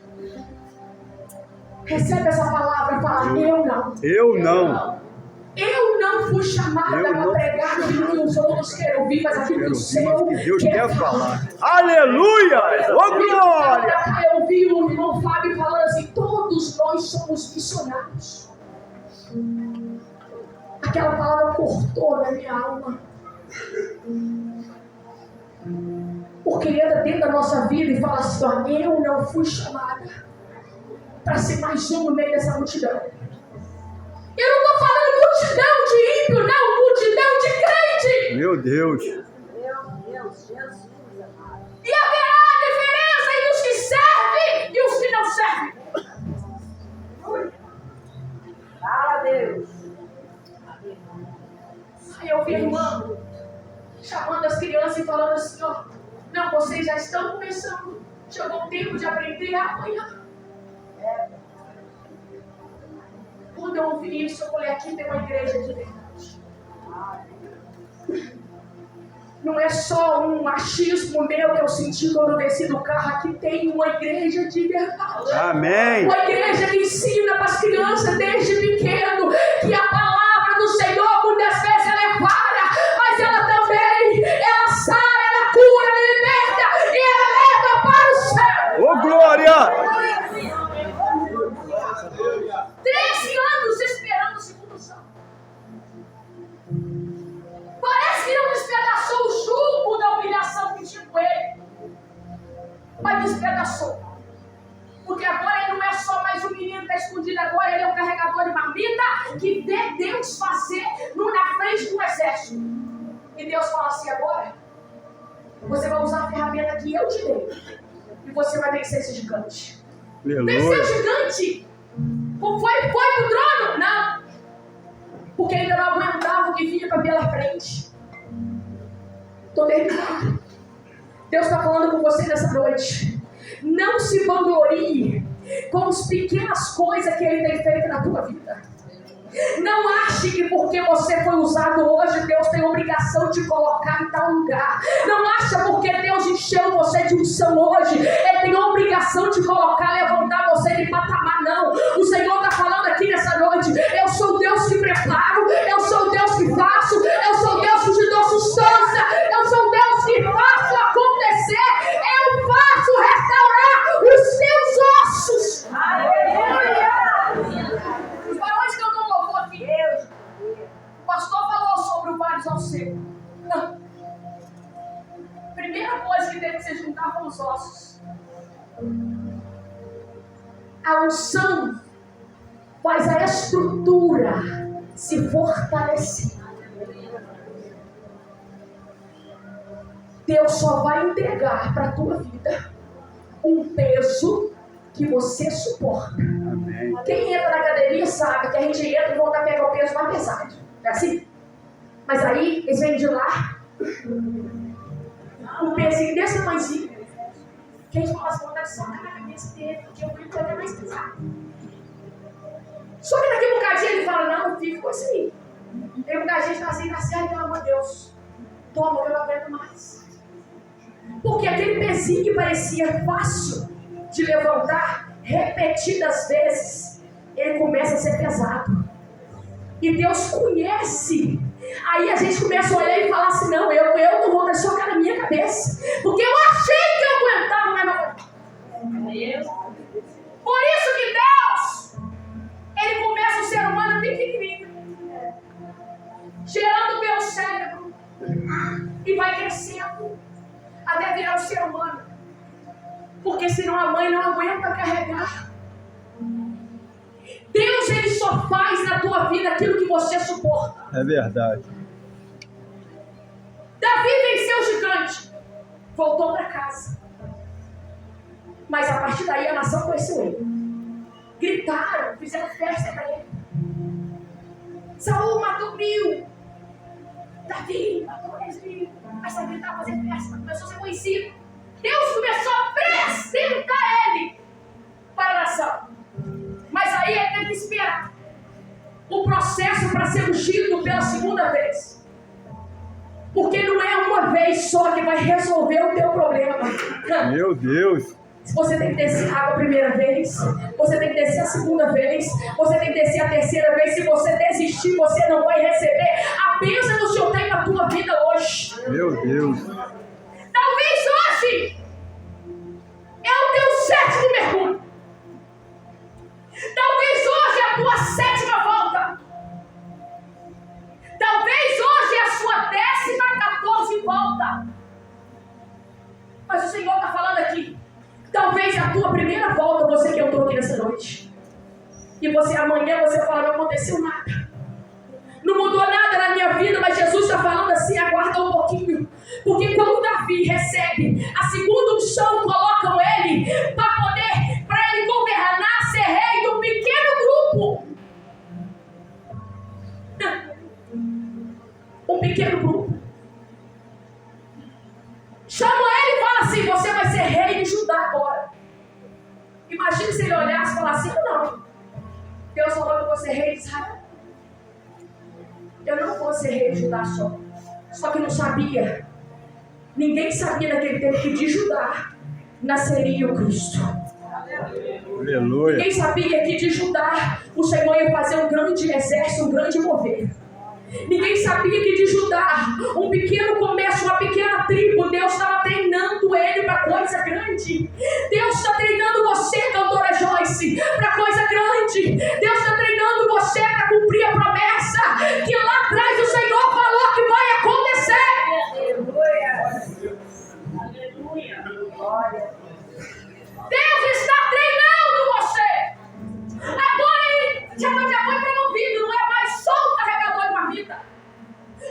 Recebe essa palavra e fala: eu não. Eu não. Eu não fui chamada para pregar aquilo que os outros querem ouvir, mas aquilo que o Senhor que Deus quer falar. falar. Aleluia. Oh, glória. Eu ouvi o irmão Fábio falando assim: todos nós somos missionários. Aquela palavra cortou na minha alma. Porque entra dentro da nossa vida e fala assim: ó, eu não fui chamada para ser mais um no meio dessa multidão. Eu não estou falando multidão de ímpio, não, multidão de crente. Meu Deus. Meu Deus, Jesus amado. E haverá diferença entre os que servem e os que não servem. Fala, Deus. Aí eu vi a irmã chamando as crianças e falando assim: ó, não, vocês já estão começando. Chegou o tempo de aprender amanhã. Quando eu ouvi isso, eu falei: aqui tem uma igreja de verdade. Não é só um machismo meu que eu senti quando eu desci do carro. Aqui tem uma igreja de verdade. Amém. Uma igreja que ensina para as crianças desde pequeno que a palavra do Senhor muitas vezes ela é vara, mas ela também, ela sara, ela cura, ela liberta e ela leva para o céu. Oh, glória. 13 anos esperando o segundo salmo. Parece que não despedaçou o jugo da humilhação que tinha com ele. Mas despedaçou. Porque agora ele não é só mais um menino que está escondido, agora ele é um carregador de marmita que vê Deus fazer na frente do exército. E Deus fala assim: agora você vai usar a ferramenta que eu te dei e você vai vencer esse gigante. Vencer o Aleluia. gigante foi pro trono? Não. Porque ainda não aguentava o que vinha pela frente. Estou terminando. Deus está falando com você nessa noite. Não se vanglorie com as pequenas coisas que Ele tem feito na tua vida. Não ache que porque você foi usado hoje, Deus tem obrigação de te colocar em tal lugar. Não acha porque Deus encheu você de unção hoje, Ele tem obrigação de colocar, levantar você de patamar. Não. O Senhor está falando aqui nessa noite: eu sou o Deus que preparo, eu sou o Deus que faço, eu sou o Deus que te dou sustância, eu sou o Deus que faço acontecer, eu faço restaurar os seus ossos. Aleluia. Os varões que eu não louvou aqui, o pastor falou sobre o vale ao seco. Primeira coisa que teve que se juntar foram os ossos. A unção faz a estrutura se fortalecer. Deus só vai entregar para a tua vida um peso que você suporta. Amém. Quem entra na academia sabe que a gente entra e volta a pegar o peso mais pesado. É assim? Mas aí eles vêm de lá, um pezinho desse tamanhozinho, que a gente fala assim: vontade de socar na cabeça dele, porque eu vou pegar mais pesado. Só que daqui a um bocadinho ele fala: não, fica com isso aí. Tem um bocadinho que está assim, ai, pelo amor de Deus, toma, eu não aguento mais. Porque aquele pezinho que parecia fácil de levantar, repetidas vezes, ele começa a ser pesado. E Deus conhece. Aí a gente começa a olhar e falar assim: não, eu não vou deixar socar na minha cabeça, porque eu achei que eu aguentava, mas não. Por isso que Deus, Ele começa o ser humano pequenininho, gerando pelo cérebro, e vai crescendo. até virar um ser humano. Porque senão a mãe não aguenta carregar. Deus, Ele só faz na tua vida aquilo que você suporta. É verdade. Davi venceu o gigante, voltou para casa. Mas a partir daí a nação conheceu ele. Gritaram, fizeram festa para ele. Saul matou 1000. Davi matou 10.000. Mas a gritar, fazer festa, começou a ser conhecido. Deus começou a apresentar ele para a nação. Mas aí ele teve que esperar o processo para ser ungido pela segunda vez. Porque não é uma vez só que vai resolver o teu problema. Meu Deus. Você tem que descer a água a primeira vez, você tem que descer a segunda vez, você tem que descer a terceira vez. Se você desistir, você não vai receber a bênção que o Senhor tem na tua vida hoje. Meu Deus. Talvez hoje é o teu 7º mergulho. Talvez hoje é a tua 7ª volta. Talvez hoje é a sua 14ª volta. Mas o Senhor está falando aqui. Talvez a tua primeira volta, você que entrou aqui nessa noite. E você amanhã você fala, não aconteceu nada. Não mudou nada na minha vida, mas Jesus está falando assim, aguarda um pouquinho. Porque quando Davi recebe a segunda unção, colocam ele para ele governar, ser rei de um pequeno grupo. Um pequeno grupo. Chama ele e fala assim, você vai ser rei de Judá agora. Imagina se ele olhasse e falasse assim, não. Deus falou que eu vou ser rei de Israel. Eu não vou ser rei de Judá só. Só que não sabia. Ninguém sabia naquele tempo que de Judá nasceria o Cristo. Aleluia. Ninguém sabia que de Judá o Senhor ia fazer um grande exército, um grande mover. Ninguém sabia que de Judá, um pequeno comércio, uma pequena tribo, Deus estava treinando ele para coisa grande. Deus está treinando você, cantora Joyce, para coisa grande. Deus está treinando você para cumprir a promessa que lá atrás o Senhor falou que vai acontecer. Aleluia. Glória. Deus está treinando você. Agora ele já foi promovido, não é mais só o carregador de marmita.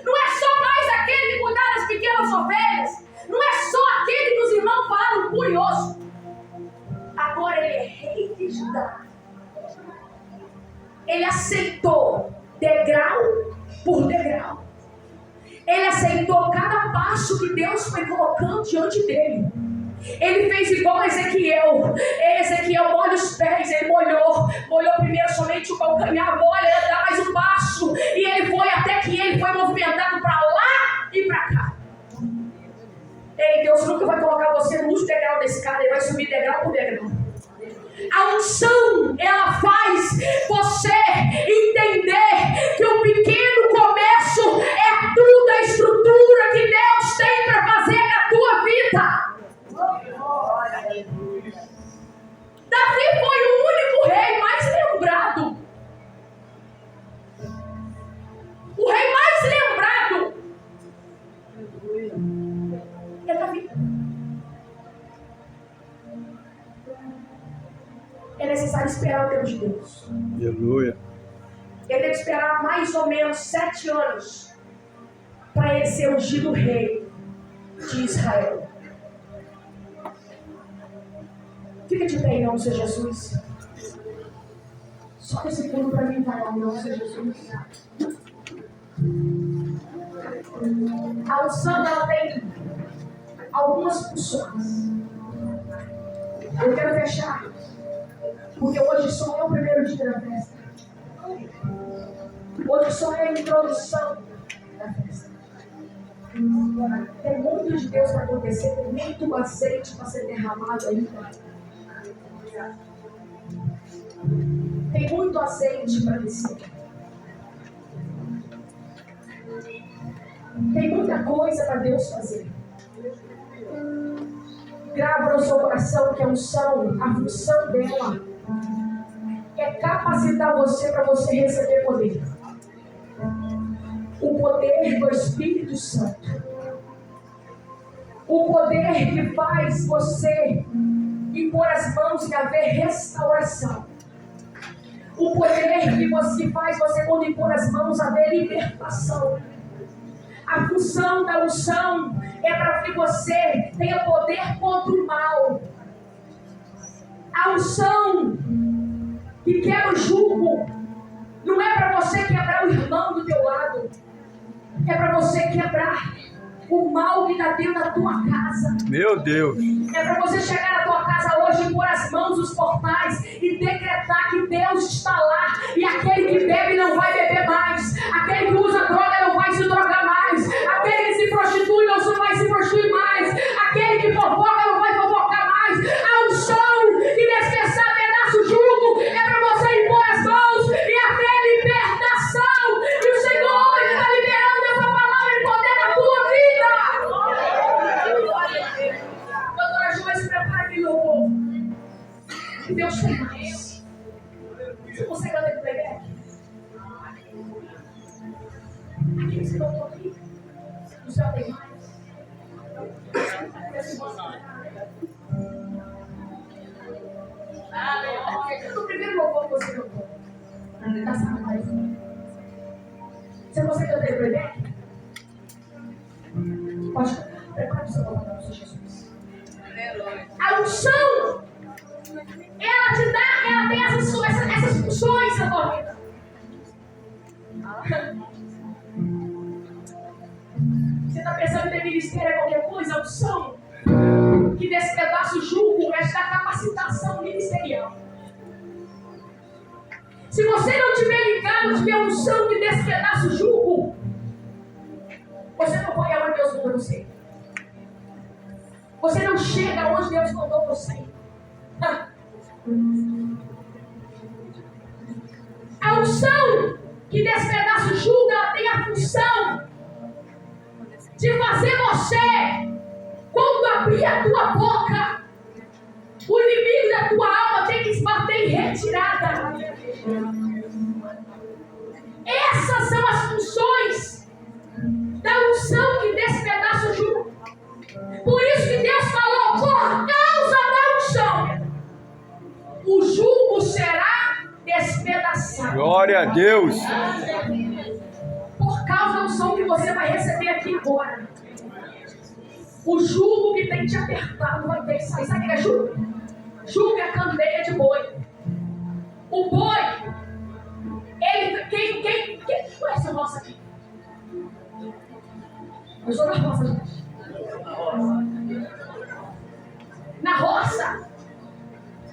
Não é só mais aquele que cuidar das pequenas ovelhas. Não é só aquele que os irmãos falaram curioso. Agora ele é rei de Judá. Ele aceitou degrau por degrau. Ele aceitou cada passo que Deus foi colocando diante dele. Ele fez igual a Ezequiel. Ezequiel molha os pés, ele molhou primeiro somente o calcanhar, molha, dá mais um passo, e ele foi até que ele foi movimentado para lá e para cá. Ei, Deus nunca vai colocar você no último degrau da escada, ele vai subir degrau por degrau. A unção, ela faz você entender que o pequeno comércio é tudo a estrutura que Deus tem para fazer na tua vida. Davi foi o único rei mais lembrado. O rei mais lembrado é Davi. É necessário esperar o tempo de Deus. Aleluia. Ele tem que esperar mais ou menos 7 anos para ele ser ungido rei de Israel. Fica de pé em nome de Jesus. Só que esse pulo para mim vai lá em nome de Jesus. A unção ela tem algumas funções. Eu quero fechar, porque hoje só é o primeiro dia da festa. Hoje só é a introdução da festa. Tem muito de Deus para acontecer, tem muito azeite para ser derramado ainda. Tem muito azeite para descer. Tem muita coisa para Deus fazer. Grava no seu coração que a função dela é capacitar você para você receber poder. O poder do Espírito Santo. O poder que faz você impor as mãos e haver restauração. O poder que faz você, quando impor as mãos, haver libertação. A função da unção é para que você tenha poder contra o mal. A unção que quebra o jugo não é para você quebrar o irmão do teu lado. É para você quebrar o mal que está dentro da tua casa. Meu Deus. É para você chegar na tua casa hoje e pôr as mãos nos portais e decretar que Deus está lá. E aquele que bebe não vai beber mais. Aquele que usa droga não vai se drogar mais. Aquele que se prostitui não vai se prostituir mais. Aquele que fofoca não vai fofocar mais. A unção que despeçar pedaço jugo é para você impor as mãos e haver libertação. E o Senhor está liberando essa palavra em poder na tua vida. Doutora Joyce, prepara aqui meu povo. Que Deus tem mais. Você consegue ler o playback? Aqueles que não estão aqui, o céu tem mais. No primeiro louvor que você cantou, da Samuel, você consegue ler o playback? Pode cantar. Prepara o seu palavra para o Senhor Jesus. A unção, ela tem essas funções na tua vida. Você está pensando em ter ministério é qualquer coisa? A unção que despedaça o jugo é da capacitação ministerial. Se você não tiver ligado, tiver a unção que despedaça o jugo, você não vai aonde Deus mandou você. Você não chega onde Deus mandou você. A unção que despedaça o jugo, ela tem a função de fazer você, quando abrir a tua boca, o inimigo da tua alma tem que se bater em retirada. Essas são as funções da unção que despedaça o jugo. Por isso que Deus falou, por causa da unção, o jugo será despedaçado. Glória a Deus. Por causa da unção que você vai receber aqui agora, o jugo que tem te apertado vai ter que sair. Sabe o que é jugo? Jugo é candeia de boi. O boi, ele, quem conhece a roça aqui? Eu sou da roça, gente. Na roça,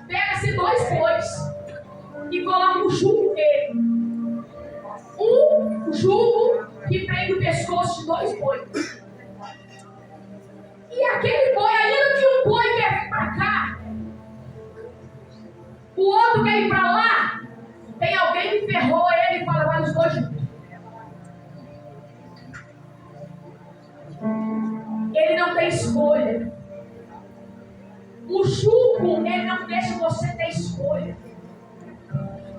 pega-se 2 bois e coloca um jugo nele. Um jugo que prende o pescoço de 2 bois. E aquele boi, ainda que um boi quer vir para cá, o outro quer ir para lá, tem alguém que ferrou ele e fala, vai os 2 juntos. Ele não tem escolha. O jugo, ele não deixa você ter escolha.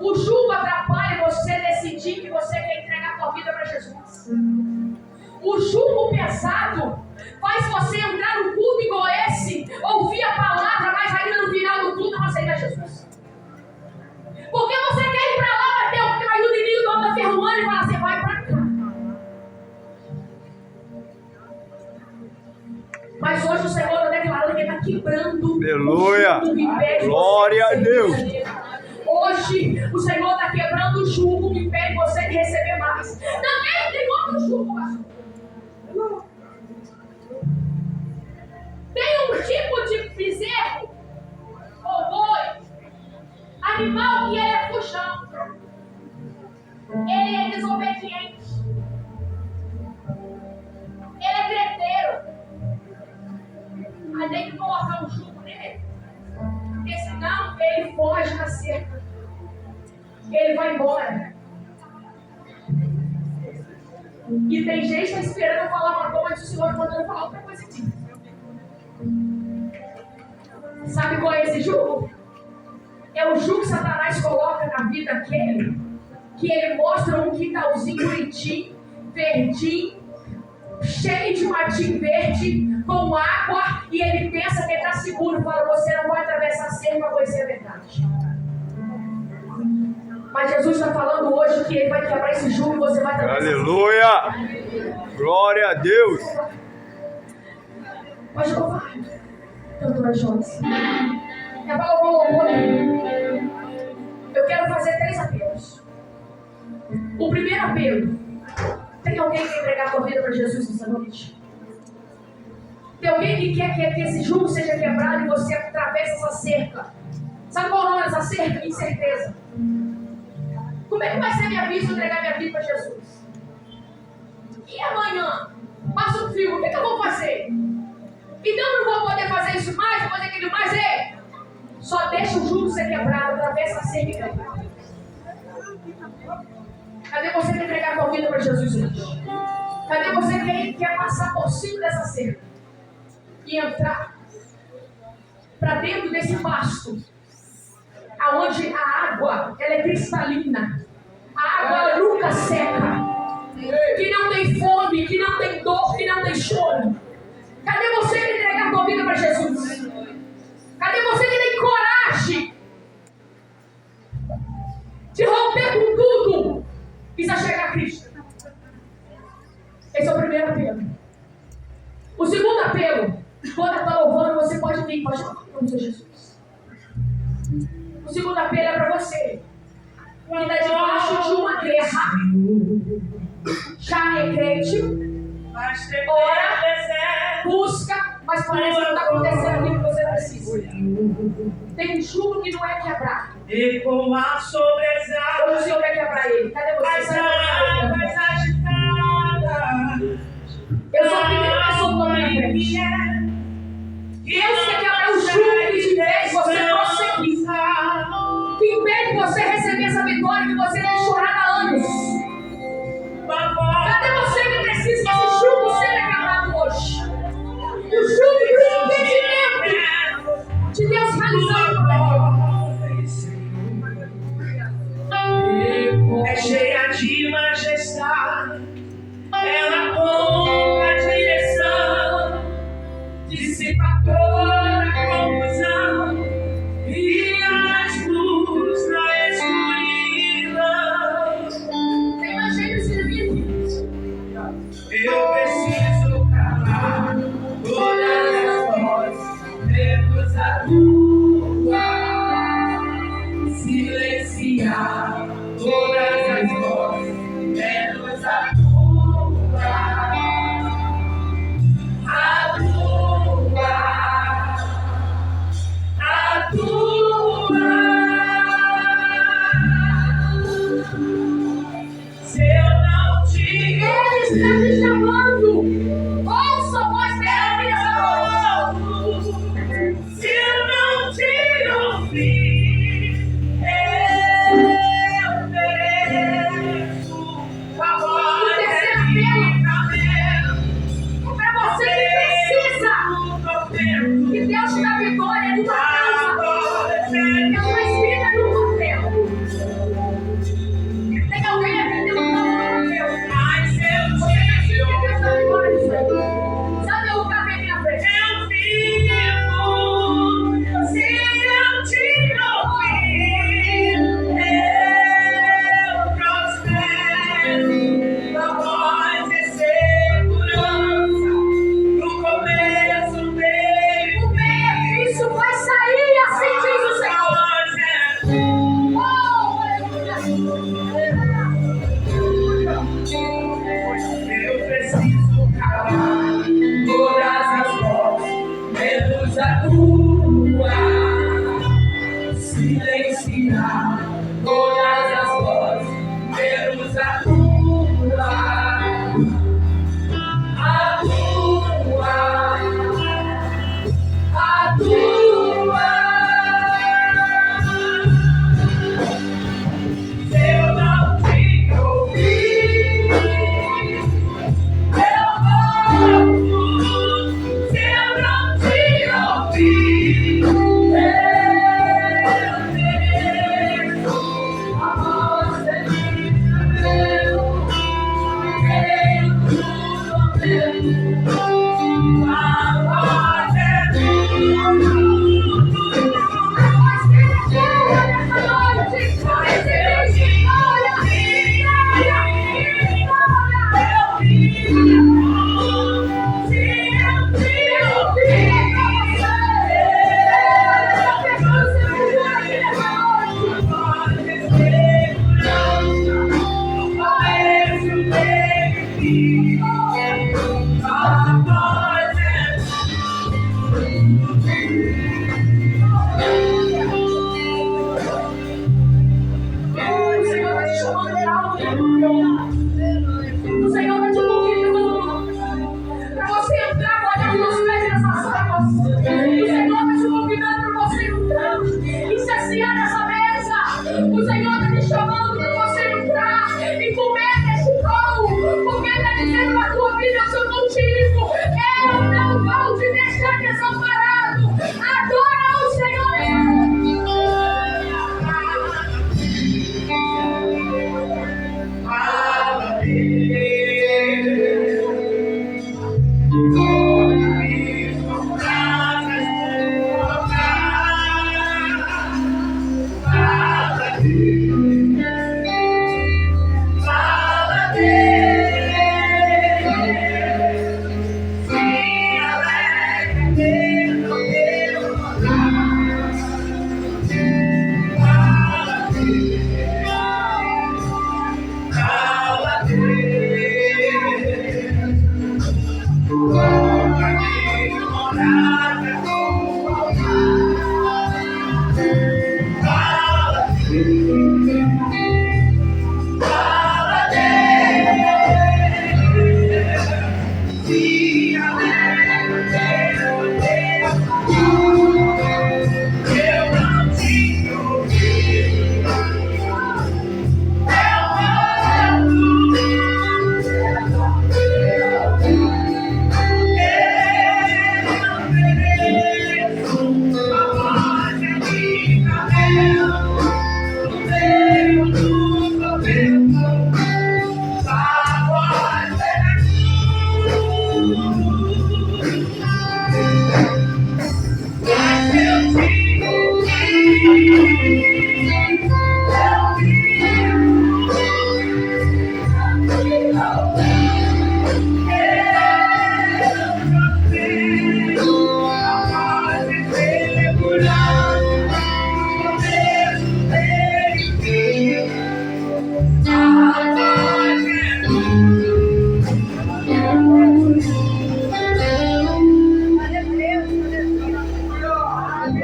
O jugo atrapalha você decidir que você quer entregar a sua vida para Jesus. O jugo pesado faz você entrar no culto igual esse, ouvir a palavra, mas ainda no final do culto não aceitar Jesus. Porque você quer ir para lá, mas o inimigo do alto da ferrumana e fala, você vai para cá. Mas hoje o Senhor está declarando que Ele está quebrando. Aleluia. Glória a Deus. Hoje o Senhor está quebrando o jugo que impede você de receber mais. Também tem outro jugo, pastor. Tem um tipo de bezerro ou boi, animal que ele é fujão. Ele é desobediente. Ele é treteiro. Aí tem que colocar um jugo nele. Porque senão ele foge da cerca. Ele vai embora. E tem gente que está esperando eu falar uma coisa, mas o Senhor mandando falar outra coisa aqui. Sabe qual é esse jugo? É o jugo que Satanás coloca na vida daquele que ele mostra um quintalzinho bonitinho, verdinho, cheio de matinho verde, com água e ele pensa que ele está seguro. Fala, você não vai atravessar a cerca, pois isso é verdade. Mas Jesus está falando hoje que ele vai quebrar esse jugo e você vai atravessar. Aleluia! Glória a Deus! Pode louvar. Cantora Joyce. Ela vou louvor. Eu quero fazer 3 apelos. O primeiro apelo. Tem alguém que quer entregar a sua vida para Jesus nessa noite? Tem alguém que quer que esse jugo seja quebrado e você atravesse essa cerca? Sabe qual é o nome dessa cerca? Incerteza. Como é que vai ser minha vida se eu entregar minha vida para Jesus? E amanhã? Passa um filme, o que eu vou fazer? Então eu não vou poder fazer isso mais, vou fazer aquilo mais. Só deixa o jugo ser quebrado, atravessa a cerca e quebrar. Cadê você que entregar a sua vida para Jesus hoje? Cadê você que quer passar por cima dessa cerca e entrar para dentro desse pasto, aonde a água ela é cristalina, a água nunca seca, que não tem fome, que não tem dor, que não tem choro? Cadê você que entregar a sua vida para Jesus? Cadê você que tem coragem de romper com tudo e já chegar a Cristo? Esse é o primeiro apelo. O segundo apelo, quando está louvando, você pode vir, pode falar em nome de Jesus. O segundo apelo é para você que está debaixo de uma guerra, já é crente, ora, busca, mas parece que não está acontecendo aquilo que você precisa. Tem um jugo que não é quebrado. E com a sobressalta, Hoje o Senhor quer quebrar ele. Cadê você? as águas agitadas, Eu sou a primeira pessoa que na minha frente. Deus quer quebrar o jugo que impede você prosseguir, que impede você receber essa vitória que você tem chorado há anos. Cadê você que precisa que esse jugo seja quebrado hoje? O jugo do impedimento de Deus realizar o plano. é cheia de majestade, ela toma a direção, dissipa toda a confusão e as luzes na escuridão. Tem mais gente servindo. Eu preciso calar todas as vozes, menos a tua, silenciar todas as vozes, menos a tua, a tua, a tua. Se eu não te Ele está te chamando. Ouça a voz dele nessa noite. se eu não te ouvir, eu mereço a voz Para você que precisa que Deus te dá vitória numa causa, que a sua escrita no papel. Tem alguém aqui que não está no papel. Mas eu Você precisa te que Deus dá ouvi, vitória nisso aí. Sabe o lugar bem na frente? eu vivo, se eu te ouvir, eu prospero, a voz é segurança, no começo, meio, O benefício vai sair, assim diz o Senhor. voz é Oh, aleluia. eu preciso calar todas as vozes, menos a tua, silenciar todas as vozes, menos a tua, a tua, a tua. Se eu não te ouvir, eu volto. Se eu não te ouvir, eu mereço a voz de Deus.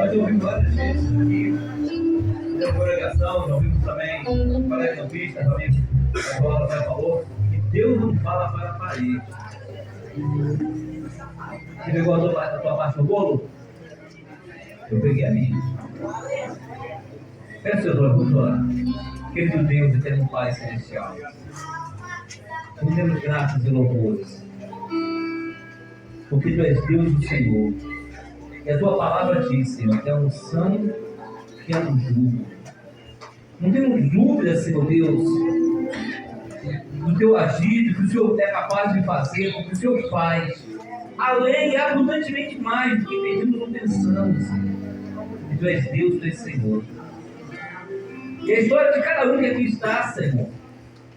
Nós ouvimos várias vezes aqui, na congregação, já ouvimos também, para a pista, também, a palavra já falou, que Deus não fala para a parede. Você pegou a tua parte no bolo? Eu peguei a minha. Peça seus olhos, vamos orar. Querido Deus, eterno Pai Celestial, nos demos graças e louvores, porque Tu és Deus do Senhor. E a Tua palavra diz, Senhor, que é a unção que é um jugo. Não temos dúvida, Senhor Deus, do Teu agir, do que o Senhor é capaz de fazer, do que o Senhor faz, além e abundantemente mais do que pedimos ou pensamos. E Tu és Deus, Tu és Senhor. E a história de cada um que aqui está, Senhor,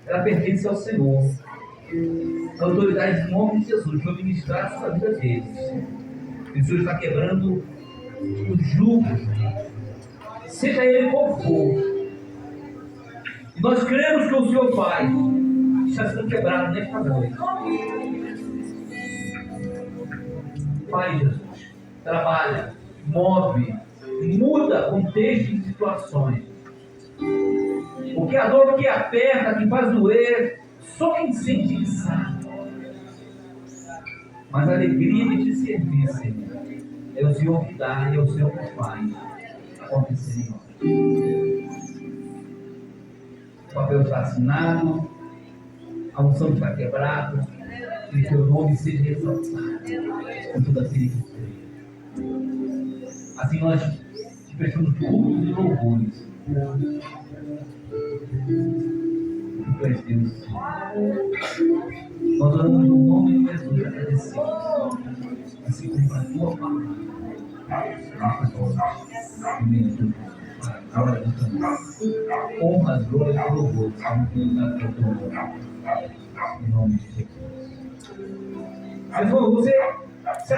ela pertence ao Senhor. A autoridade do nome de Jesus foi ministrar sobre a vida deles. E o Senhor está quebrando o jugo, seja ele qual for. E nós cremos que o Senhor faz, está sendo quebrado nesta noite. Pai Jesus, trabalha, move, muda contextos e situações. Porque a dor que aperta, que faz doer, só quem sente que sabe. Mas a alegria de te servir, Senhor, é o Senhor que dá e é o Senhor que faz acontecer em nós. O papel está assinado, a unção está quebrada, e o teu nome seja exaltado com toda a felicidade. Assim nós te prestamos cultos e louvores. Tu és Deus. Nós oramos no nome de Jesus, agradecemos. Assim como a tua palavra. Glória a Deus. Honra, glória e louvor. Em nome de Jesus. Mas, você